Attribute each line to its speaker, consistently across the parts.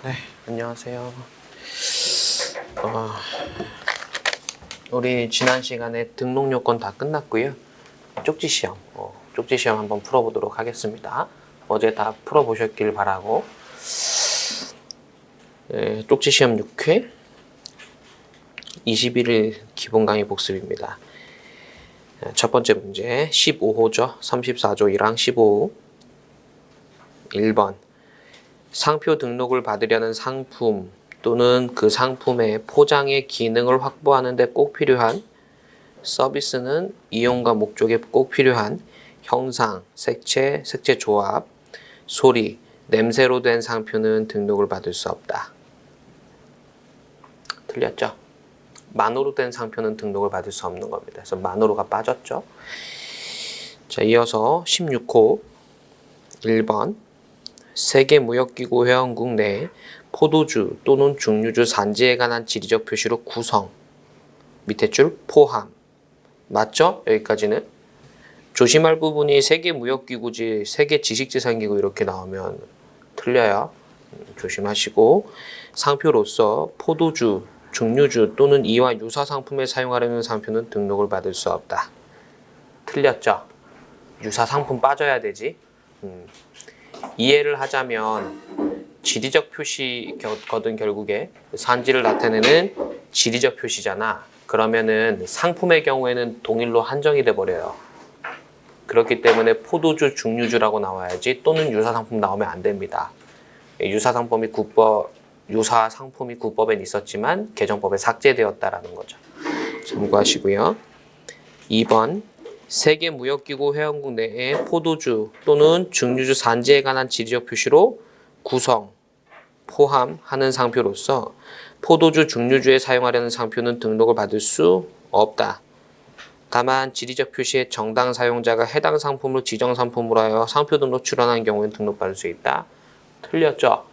Speaker 1: 네, 안녕하세요. 우리 지난 시간에 등록 요건 다 끝났고요. 쪽지 시험, 쪽지 시험 한번 풀어보도록 하겠습니다. 어제 다 풀어보셨길 바라고. 네, 쪽지 시험 6회 21일 기본 강의 복습입니다. 첫 번째 문제 15호죠. 34조 1항 15호 1번 상표 등록을 받으려는 상품 또는 그 상품의 포장의 기능을 확보하는 데 꼭 필요한 서비스는 이용과 목적에 꼭 필요한 형상, 색채, 색채 조합, 소리, 냄새로 된 상표는 등록을 받을 수 없다. 틀렸죠? 만호로 된 상표는 등록을 받을 수 없는 겁니다. 그래서 만호로가 빠졌죠? 자, 이어서 16호 1번 세계무역기구 회원국 내 포도주 또는 증류주 산지에 관한 지리적 표시로 구성, 밑에 줄 포함. 맞죠? 여기까지는. 조심할 부분이 세계무역기구지 세계지식재산기구 이렇게 나오면 틀려요. 조심하시고 상표로서 포도주, 증류주 또는 이와 유사 상품에 사용하려는 상표는 등록을 받을 수 없다. 틀렸죠? 유사 상품 빠져야 되지. 이해를 하자면 지리적 표시거든. 결국에 산지를 나타내는 지리적 표시잖아. 그러면은 상품의 경우에는 동일로 한정이 돼 버려요. 그렇기 때문에 포도주, 증류주라고 나와야지 또는 유사 상품 나오면 안 됩니다. 유사 상품이 국법엔 있었지만 개정법에 삭제되었다라는 거죠. 참고하시고요. 2번 세계무역기구 회원국 내에 포도주 또는 증류주 산지에 관한 지리적 표시로 구성, 포함하는 상표로서 포도주, 증류주에 사용하려는 상표는 등록을 받을 수 없다. 다만 지리적 표시의 정당 사용자가 해당 상품을 지정 상품으로 하여 상표 등록 출원한 경우에는 등록받을 수 있다. 틀렸죠?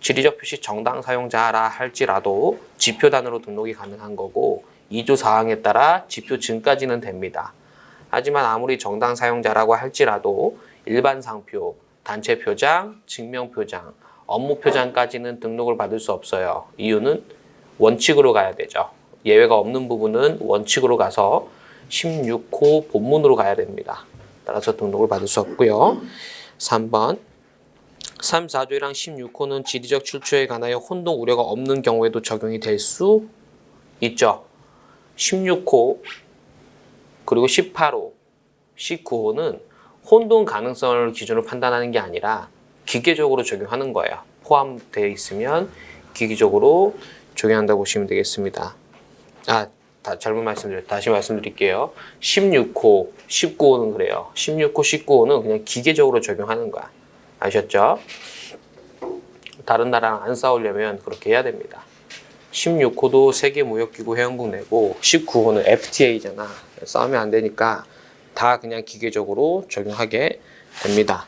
Speaker 1: 지리적 표시 정당 사용자라 할지라도 지표단으로 등록이 가능한 거고 2조 사항에 따라 지표 증까지는 됩니다. 하지만 아무리 정당 사용자라고 할지라도 일반 상표, 단체 표장, 증명 표장, 업무 표장까지는 등록을 받을 수 없어요. 이유는 원칙으로 가야 되죠. 예외가 없는 부분은 원칙으로 가서 16호 본문으로 가야 됩니다. 따라서 등록을 받을 수 없고요. 3번 3, 4조 1항 16호는 지리적 출처에 관하여 혼동 우려가 없는 경우에도 적용이 될 수 있죠. 16호 그리고 18호, 19호는 혼동 가능성을 기준으로 판단하는 게 아니라 기계적으로 적용하는 거예요. 포함되어 있으면 기계적으로 적용한다고 보시면 되겠습니다. 잘못 말씀드렸어요. 다시 말씀드릴게요. 16호, 19호는 그래요. 16호, 19호는 그냥 기계적으로 적용하는 거야. 아셨죠? 다른 나라랑 안 싸우려면 그렇게 해야 됩니다. 16호도 세계무역기구 회원국 내고 19호는 FTA잖아. 싸우면 안 되니까 다 그냥 기계적으로 적용하게 됩니다.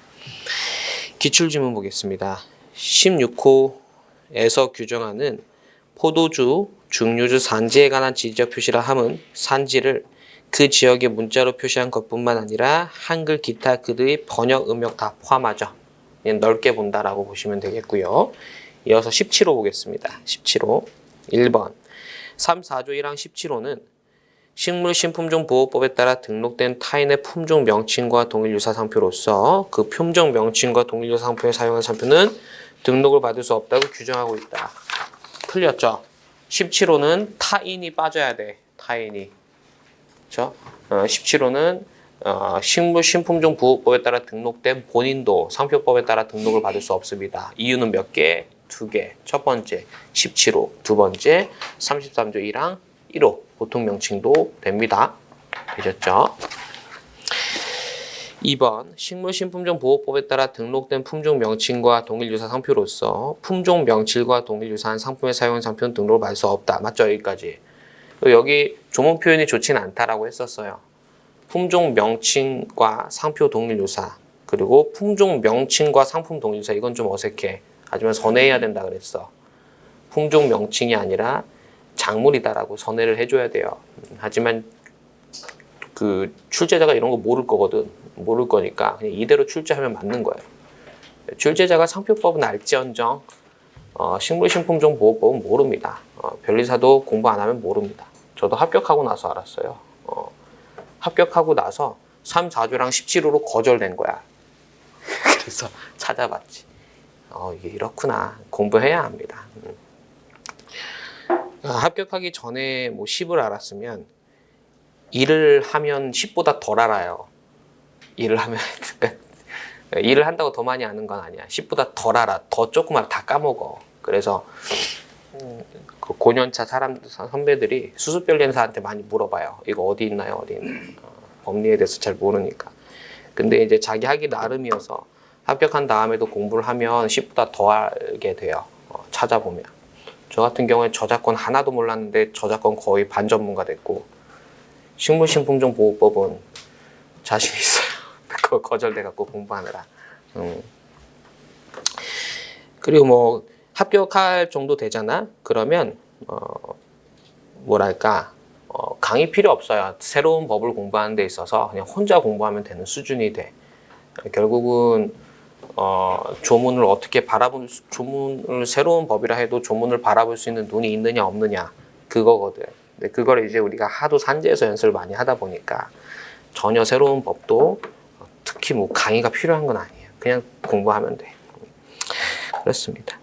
Speaker 1: 기출지문 보겠습니다. 16호에서 규정하는 포도주, 증류주 산지에 관한 지리적 표시라 함은 산지를 그 지역의 문자로 표시한 것뿐만 아니라 한글 기타 글의 번역 음역 다 포함하죠. 그냥 넓게 본다라고 보시면 되겠고요. 이어서 17호 보겠습니다. 17호 1번 3, 4조 1항 17호는 식물신품종보호법에 따라 등록된 타인의 품종 명칭과 동일 유사 상표로서 그 품종 명칭과 동일 유사 상표에 사용한 상표는 등록을 받을 수 없다고 규정하고 있다. 틀렸죠? 17호는 타인이 빠져야 돼. 타인이. 그렇죠? 17호는 식물신품종보호법에 따라 등록된 본인도 상표법에 따라 등록을 받을 수 없습니다. 이유는 몇 개? 2개. 첫 번째 17호, 두 번째 33조 1항 1호 보통 명칭도 됩니다. 되셨죠? 2번 식물신품종보호법에 따라 등록된 품종 명칭과 동일 유사 상표로서 품종 명칭과 동일 유사한 상품에 사용한 상표는 등록을 받을 수 없다. 맞죠? 여기까지. 여기 조문 표현이 좋지는 않다라고 했었어요. 품종 명칭과 상표 동일 유사 그리고 품종 명칭과 상품 동일 유사 이건 좀 어색해. 하지만 선회해야 된다 그랬어. 품종 명칭이 아니라 작물이다라고 선회를 해줘야 돼요. 하지만 그 출제자가 이런 거 모를 거거든. 모를 거니까 그냥 이대로 출제하면 맞는 거예요. 출제자가 상표법은 알지언정 식물식품종보호법은 모릅니다. 변리사도 공부 안 하면 모릅니다. 저도 합격하고 나서 알았어요. 합격하고 나서 3, 4조랑 17호로 거절된 거야. 그래서 찾아봤지. 이게 이렇구나. 공부해야 합니다. 합격하기 전에 뭐 10을 알았으면 일을 하면 10보다 덜 알아요. 일을 하면 일을 한다고 더 많이 아는 건 아니야. 10보다 덜 알아. 더 조금 알아. 다 까먹어. 그래서 그 고년차 선배들이 수습변리사한테 많이 물어봐요. 이거 어디 있나요? 어디 있나요? 법리에 대해서 잘 모르니까. 근데 이제 자기 하기 나름이어서 합격한 다음에도 공부를 하면 10보다 더 알게 돼요. 찾아보면. 저 같은 경우에 저작권 하나도 몰랐는데 저작권 거의 반전문가 됐고, 식물식품종보호법은 자신 있어요. 그거 거절돼갖고 공부하느라. 그리고 뭐 합격할 정도 되잖아. 그러면 뭐랄까 강의 필요 없어요. 새로운 법을 공부하는 데 있어서 그냥 혼자 공부하면 되는 수준이 돼. 결국은 조문을 어떻게 조문을 새로운 법이라 해도 조문을 바라볼 수 있는 눈이 있느냐 없느냐 그거거든. 근데 그걸 이제 우리가 하도 산재에서 연습을 많이 하다 보니까 전혀 새로운 법도 특히 뭐 강의가 필요한 건 아니에요. 그냥 공부하면 돼. 그렇습니다.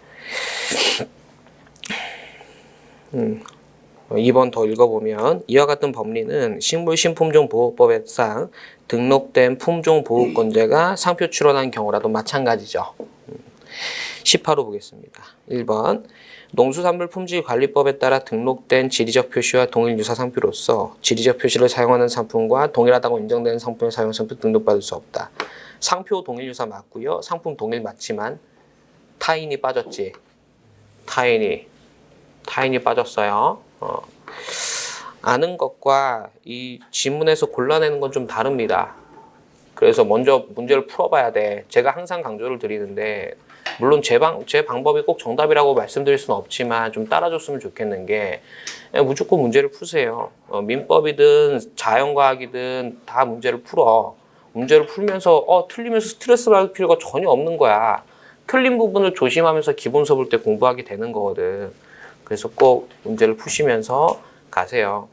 Speaker 1: 2번 더 읽어보면 이와 같은 법리는 식물식품종보호법상 등록된 품종보호권자가 상표 출원한 경우라도 마찬가지죠. 18호 보겠습니다. 1번 농수산물 품질관리법에 따라 등록된 지리적 표시와 동일 유사 상표로서 지리적 표시를 사용하는 상품과 동일하다고 인정되는 상품을 사용 상표 등록받을 수 없다. 상표 동일 유사 맞고요. 상품 동일 맞지만 타인이 빠졌지. 타인이 빠졌어요. 아는 것과 이 지문에서 골라내는 건 좀 다릅니다. 그래서 먼저 문제를 풀어봐야 돼. 제가 항상 강조를 드리는데 물론 제 방법이 꼭 정답이라고 말씀드릴 수는 없지만 좀 따라줬으면 좋겠는 게 무조건 문제를 푸세요. 민법이든 자연과학이든 다 문제를 풀어. 문제를 풀면서 틀리면서 스트레스 받을 필요가 전혀 없는 거야. 틀린 부분을 조심하면서 기본 수업을 때 공부하게 되는 거거든. 그래서 꼭 문제를 푸시면서 가세요.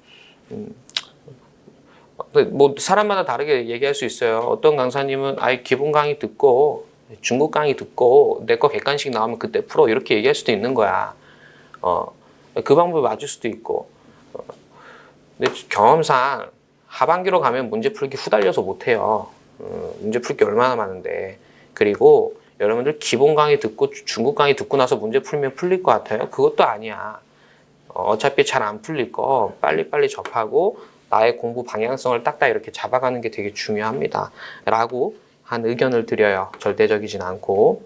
Speaker 1: 뭐 사람마다 다르게 얘기할 수 있어요. 어떤 강사님은 아예 기본 강의 듣고 중국 강의 듣고 내 거 객관식 나오면 그때 풀어 이렇게 얘기할 수도 있는 거야. 그 방법이 맞을 수도 있고. 근데 경험상 하반기로 가면 문제 풀기 후달려서 못해요. 문제 풀기 얼마나 많은데. 그리고 여러분들 기본 강의 듣고 중국 강의 듣고 나서 문제 풀면 풀릴 것 같아요? 그것도 아니야. 어차피 잘 안 풀릴 거 빨리빨리 접하고 나의 공부 방향성을 딱딱 이렇게 잡아가는 게 되게 중요합니다. 라고 한 의견을 드려요. 절대적이진 않고.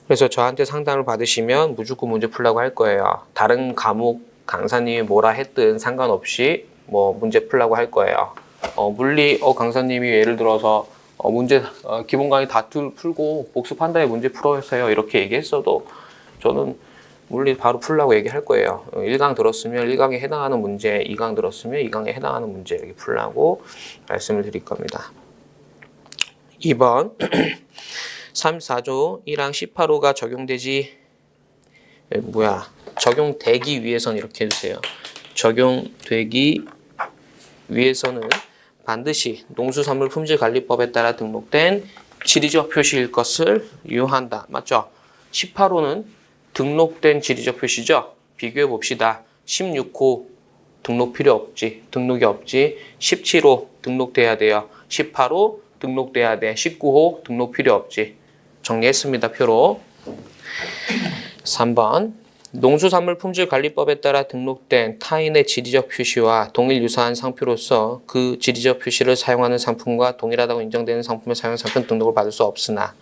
Speaker 1: 그래서 저한테 상담을 받으시면 무조건 문제 풀라고 할 거예요. 다른 과목 강사님이 뭐라 했든 상관없이 뭐 문제 풀라고 할 거예요. 물리 강사님이 예를 들어서 문제 기본 강의 다 풀고 복습한 다음에 문제 풀어주세요 이렇게 얘기했어도 저는 물리 바로 풀라고 얘기할 거예요. 1강 들었으면 1강에 해당하는 문제, 2강 들었으면 2강에 해당하는 문제 이렇게 풀라고 말씀을 드릴 겁니다. 2번 34조 1항 18호가 적용되기 위해서는 이렇게 해주세요. 적용되기 위해서는 반드시 농수산물 품질관리법에 따라 등록된 지리적 표시일 것을 유효한다. 맞죠? 18호는 등록된 지리적 표시죠? 비교해 봅시다. 16호 등록 필요 없지. 등록이 없지. 17호 등록돼야 돼요. 18호 등록돼야 돼. 19호 등록 필요 없지. 정리했습니다. 표로. 3번 농수산물 품질관리법에 따라 등록된 타인의 지리적 표시와 동일 유사한 상표로서 그 지리적 표시를 사용하는 상품과 동일하다고 인정되는 상품의 사용 상품 등록을 받을 수 없으나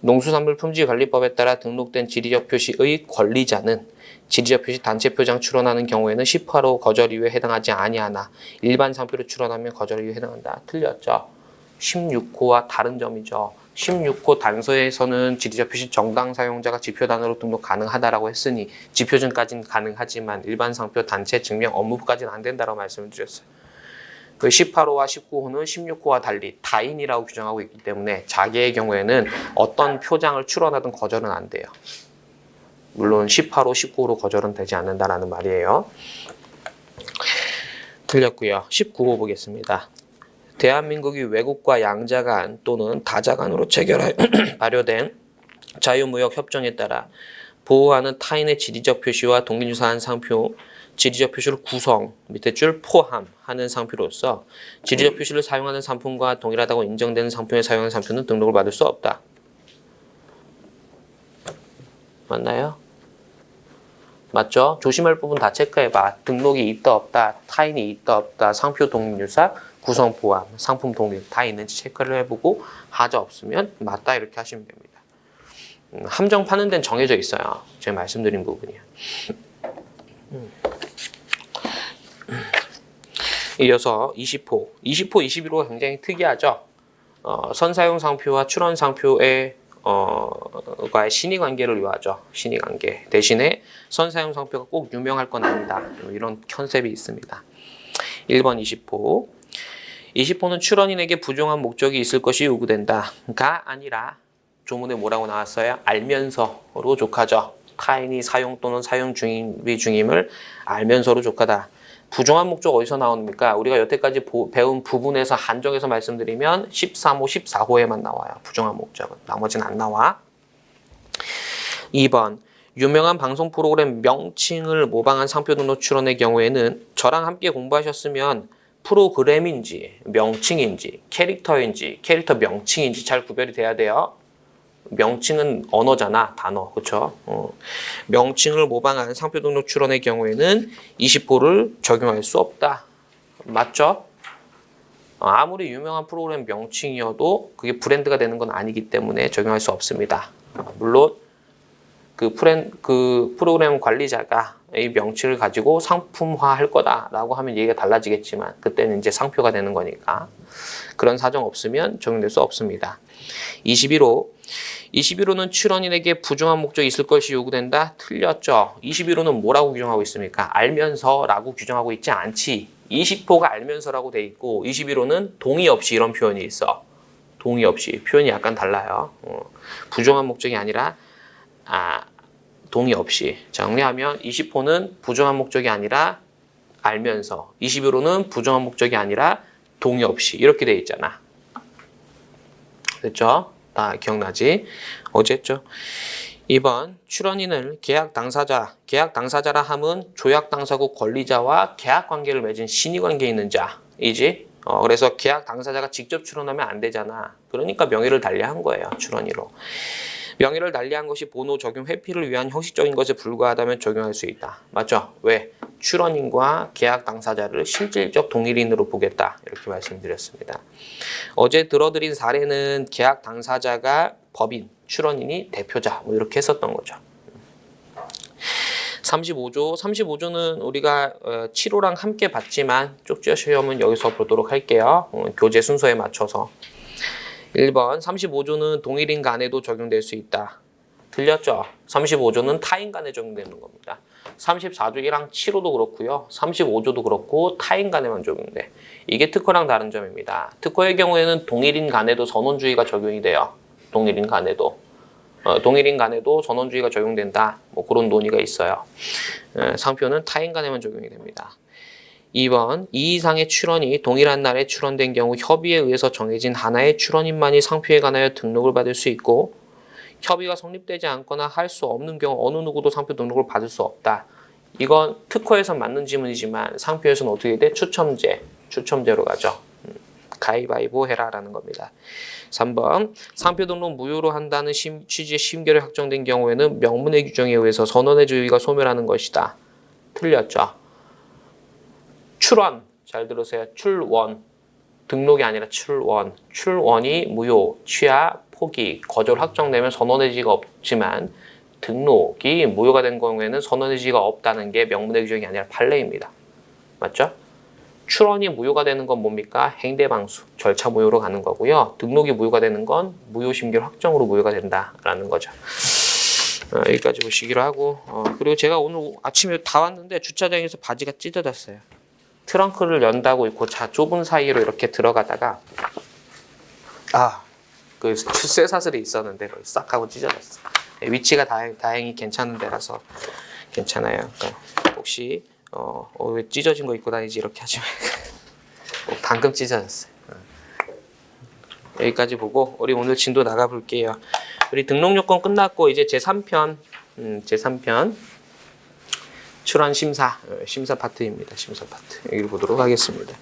Speaker 1: 농수산물 품질관리법에 따라 등록된 지리적 표시의 권리자는 지리적 표시 단체 표장 출원하는 경우에는 18호 거절 이유에 해당하지 아니하나 일반 상표로 출원하면 거절 이유에 해당한다. 틀렸죠? 16호와 다른 점이죠. 16호 단서에서는 지리적 표시 정당 사용자가 지표단으로 등록 가능하다라고 했으니 지표증까지는 가능하지만 일반 상표 단체 증명 업무부까지는 안 된다라고 말씀을 드렸어요. 그 18호와 19호는 16호와 달리 타인이라고 규정하고 있기 때문에 자기의 경우에는 어떤 표장을 출원하든 거절은 안 돼요. 물론 18호, 19호로 거절은 되지 않는다라는 말이에요. 틀렸고요. 19호 보겠습니다. 대한민국이 외국과 양자간 또는 다자간으로 체결하여 발효된 자유무역협정에 따라 보호하는 타인의 지리적 표시와 동일유사한 상표, 지리적 표시를 구성, 밑에 줄 포함하는 상표로서 지리적 표시를 사용하는 상품과 동일하다고 인정되는 상품에 사용하는 상표는 등록을 받을 수 없다. 맞나요? 맞죠? 조심할 부분 다 체크해봐. 등록이 있다 없다, 타인이 있다 없다, 상표 동일유사, 구성 포함, 상품 동일 다 있는지 체크를 해보고 하자 없으면 맞다 이렇게 하시면 됩니다. 함정 파는 데는 정해져 있어요. 제가 말씀드린 부분이요. 이어서 20호, 21호가 굉장히 특이하죠. 선사용 상표와 출원 상표의 과의 신의관계를 요하죠. 신의관계 대신에 선사용 상표가 꼭 유명할 건 아니다. 이런 컨셉이 있습니다. 1번 20호. 20호는 출원인에게 부정한 목적이 있을 것이 요구된다가 아니라 조문에 뭐라고 나왔어요? 알면서로 족하죠. 타인이 사용 또는 사용 중임을 알면서로 족하다. 부정한 목적 어디서 나옵니까? 우리가 여태까지 배운 부분에서 한정해서 말씀드리면 13호, 14호에만 나와요. 부정한 목적은. 나머지는 안 나와. 2번. 유명한 방송 프로그램 명칭을 모방한 상표 등록 출원의 경우에는 저랑 함께 공부하셨으면 프로그램인지 명칭인지 캐릭터인지 캐릭터 명칭인지 잘 구별이 돼야 돼요. 명칭은 언어잖아, 단어, 그렇죠? 명칭을 모방한 상표 등록 출원의 경우에는 20호를 적용할 수 없다. 맞죠? 아무리 유명한 프로그램 명칭이어도 그게 브랜드가 되는 건 아니기 때문에 적용할 수 없습니다. 물론 그 프로그램 관리자가 이 명칭을 가지고 상품화할 거다라고 하면 얘기가 달라지겠지만 그때는 이제 상표가 되는 거니까 그런 사정 없으면 적용될 수 없습니다. 21호. 21호는 출원인에게 부정한 목적이 있을 것이 요구된다. 틀렸죠. 21호는 뭐라고 규정하고 있습니까? 알면서라고 규정하고 있지 않지. 20호가 알면서라고 돼 있고 21호는 동의 없이 이런 표현이 있어. 동의 없이. 표현이 약간 달라요. 부정한 목적이 아니라 동의 없이. 정리하면 20호는 부정한 목적이 아니라 알면서, 21호는 부정한 목적이 아니라 동의 없이 이렇게 돼 있잖아. 됐죠? 다 기억나지? 어제 했죠? 2번 출원인을 계약 당사자라 함은 조약 당사국 권리자와 계약 관계를 맺은 신의 관계에 있는 자이지. 그래서 계약 당사자가 직접 출원하면 안 되잖아. 그러니까 명의를 달리한 거예요. 출원인으로. 명의를 달리한 것이 본호 적용 회피를 위한 형식적인 것에 불과하다면 적용할 수 있다. 맞죠? 왜? 출원인과 계약 당사자를 실질적 동일인으로 보겠다. 이렇게 말씀드렸습니다. 어제 들어드린 사례는 계약 당사자가 법인, 출원인이 대표자 뭐 이렇게 했었던 거죠. 35조는 우리가 7호랑 함께 봤지만 쪽지어 시험은 여기서 보도록 할게요. 교재 순서에 맞춰서. 1번 35조는 동일인 간에도 적용될 수 있다. 틀렸죠? 35조는 타인 간에 적용되는 겁니다. 34조랑 7호도 그렇고요. 35조도 그렇고 타인 간에만 적용돼. 이게 특허랑 다른 점입니다. 특허의 경우에는 동일인 간에도 선원주의가 적용이 돼요. 동일인 간에도 선원주의가 적용된다. 뭐 그런 논의가 있어요. 상표는 타인 간에만 적용이 됩니다. 2번 이 이상의 출원이 동일한 날에 출원된 경우 협의에 의해서 정해진 하나의 출원인만이 상표에 관하여 등록을 받을 수 있고 협의가 성립되지 않거나 할 수 없는 경우 어느 누구도 상표 등록을 받을 수 없다. 이건 특허에서 맞는 지문이지만 상표에서는 어떻게 돼? 추첨제로 가죠. 가위바위보 해라라는 겁니다. 3번 상표 등록 무효로 한다는 취지의 심결이 확정된 경우에는 명문의 규정에 의해서 선언의 주의가 소멸하는 것이다. 틀렸죠. 출원, 잘 들으세요. 출원, 등록이 아니라 출원. 출원이 무효, 취하, 포기, 거절 확정되면 선언의 지위가 없지만 등록이 무효가 된 경우에는 선언의 지위가 없다는 게 명문의 규정이 아니라 판례입니다. 맞죠? 출원이 무효가 되는 건 뭡니까? 행대방수, 절차 무효로 가는 거고요. 등록이 무효가 되는 건 무효 심결 확정으로 무효가 된다라는 거죠. 여기까지 보시기로 하고 그리고 제가 오늘 아침에 다 왔는데 주차장에서 바지가 찢어졌어요. 트렁크를 연다고 그 좁은 사이로 이렇게 들어가다가 그 쇠사슬이 있었는데 거기 싹 하고 찢어졌어. 위치가 다행히 괜찮은 데라서 괜찮아요. 그러니까 혹시 왜 찢어진 거 입고 다니지 이렇게 하지 말고 방금 찢어졌어요. 여기까지 보고 우리 오늘 진도 나가 볼게요. 우리 등록 요건 끝났고 이제 제3편 출원 심사 파트입니다. 심사 파트 여기를 보도록 하겠습니다.